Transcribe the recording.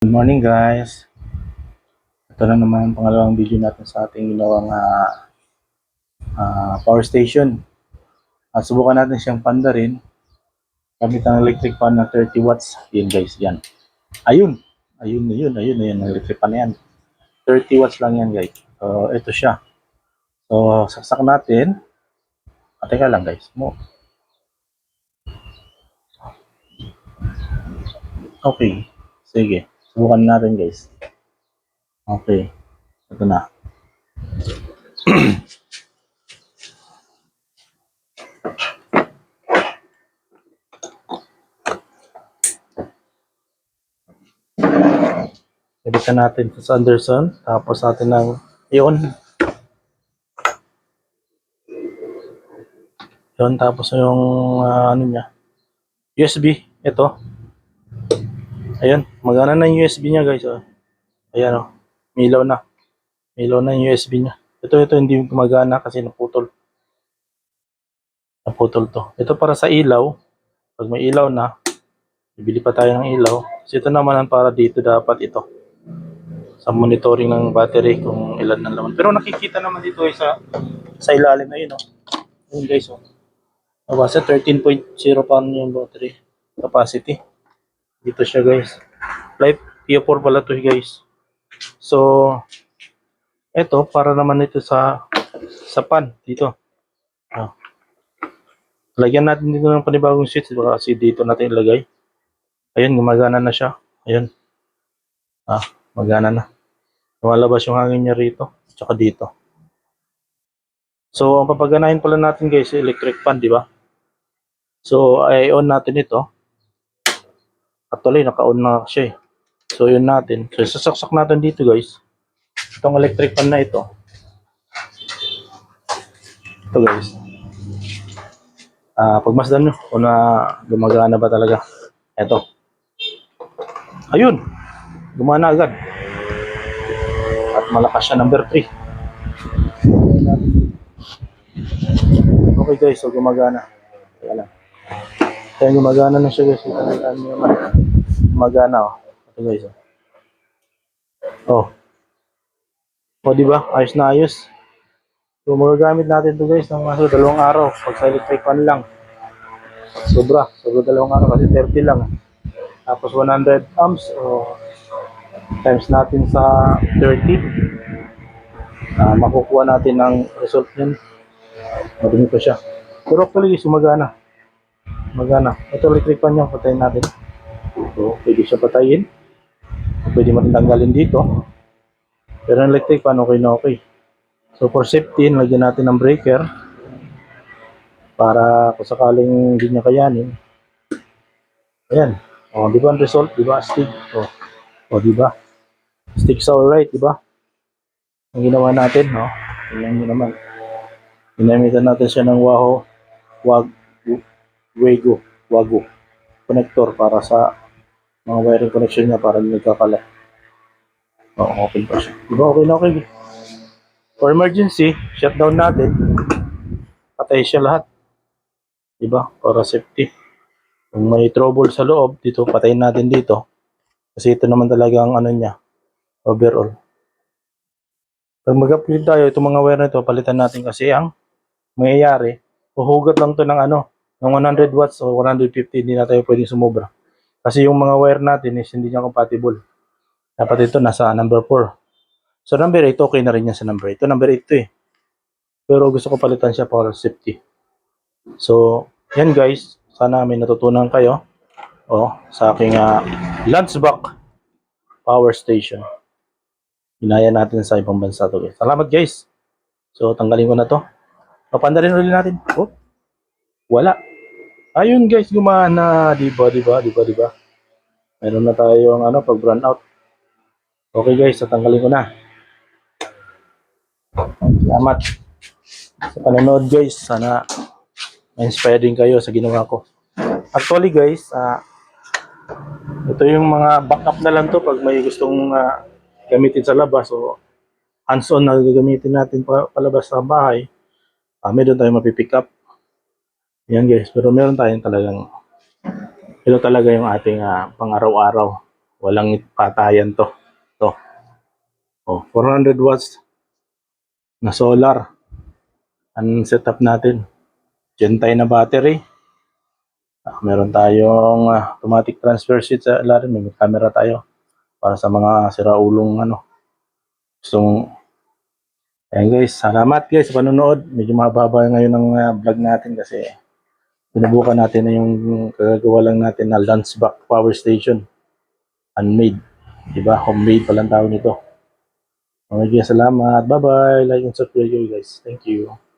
Good morning guys. Ito na naman ang pangalawang video natin sa ating ginawang power station. At subukan natin siyang panda rin gamit ang electric fan na 30 watts. Yan guys, yan. Ayun. Ayun. Electric fan na yan. 30 watts lang yan guys. So, ito siya. So, saksak natin. Teka lang guys. Okay. Sige. Subukan natin guys. Okay. Ito na. Ibitan natin sa Anderson. Tapos natin ng yun. Yun. Tapos yung ano niya. USB. Ito. Ayan. Magana na yung USB niya guys. Oh. Ayan o. Milaw na. Milaw na yung USB niya. Ito hindi gumagana kasi naputol. Naputol to. Ito para sa ilaw. Pag may ilaw na, bibili pa tayo ng ilaw. Kasi ito naman ang para dito dapat ito. Sa monitoring ng battery kung ilan ang laman. Pero nakikita naman dito eh, sa ilalim na yun. Oh. Yun guys. Oh. Nabasa 13.0 pa yung battery capacity. Dito siya guys. Life P4 pala to guys. So, ito para naman ito sa pan dito. Ah. Lagyan natin dito ng panibagong switch kasi dito natin ilagay. Ayun, gumagana na siya. Ayun. Magana na. Lumalabas yung hangin niya rito, tsaka dito. So, ang papaganahin pala natin guys, electric fan, di ba? So, i-on natin ito. Actually, naka-on na siya eh. So, yun natin. So, sasaksak natin dito guys. Itong electric fan na ito. Ito guys. Pagmasdan nyo kung na gumagana ba talaga. Ito. Ayun. Gumana agad. At malakas siya number 3. Okay guys, so gumagana. Kaya lang. Kaya gumagana na siya guys. Gumagana oh. Ito guys oh. Oh. O diba? Ayos na ayos. So magagamit natin ito guys ng mga 2 araw. Pag sa electric fan lang. Sobra 2 araw kasi 30 lang. Tapos 100 amps o times natin sa 30. Makukuha natin ang result niyan. Madumi pa siya. Pero actually sumagana. Magana. Ito electric fan niya, patayin natin. So, pwede siya patayin. Pwede mo rin tanggalin dito. Pero ang electric fan okay na okay. So for safety, lagyan natin ng breaker para kung sakaling hindi niya kayanin. Ayan. O, di ba ang result? Di ba? Stick. O di ba? Stick sa alright, di ba? Ang ginawa natin, no? Tingnan niyo naman. Ginamitan natin siya ng Wago connector para sa mga wiring connection niya para hindi nagkakalat. Okay pa siya. Di ba? Okay na okay. For emergency, shutdown natin. Patay siya lahat. Di ba? Para safety. Kung may trouble sa loob, dito patayin natin dito. Kasi ito naman talaga ang ano niya, overall. Pag mag-upgrade tayo, itong mga wire na ito, palitan natin kasi ang mangyayari, huhugot lang to ng ng 100 watts o 150, hindi na tayo pwedeng sumobra. Kasi yung mga wire natin is hindi niya compatible. Dapat ito nasa number 4. So number 8, okay na rin yan sa number 8. Ito number 8 to eh. Pero gusto ko palitan siya para safety. So, yan guys. Sana may natutunan kayo sa aking Landsback power station. Inaya natin sa ibang bansa to guys. Salamat guys. So, tanggalin ko na to. Papanda rin ulit natin. Wala. Ayun guys, gumana. Diba? Meron na tayong pag run out. Okay guys, tatanggalin ko na. Salamat sa panonood guys. Sana ma-inspire din kayo sa ginawa ko. Actually guys, ito yung mga backup na lang to pag may gustong gamitin sa labas o hands-on na gagamitin natin palabas sa bahay. Meron tayong mapipick up. Yan guys, pero meron tayong talagang ito talaga yung ating pang araw-araw Walang patayan to. To. Oh, 400 watts na solar. Ang setup natin. Gentile na battery. Meron tayong automatic transfer switch sa ilalim. May camera tayo para sa mga siraulong gustong. Ayan guys, salamat guys sa panonood. Medyo mababa ngayon ang vlog natin kasi sinubukan natin na yung kagagawa lang natin na Landsback power station. Unmade. Diba? Homemade palang tawag nito. Okay, salamat. Bye-bye. Like and subscribe guys. Thank you.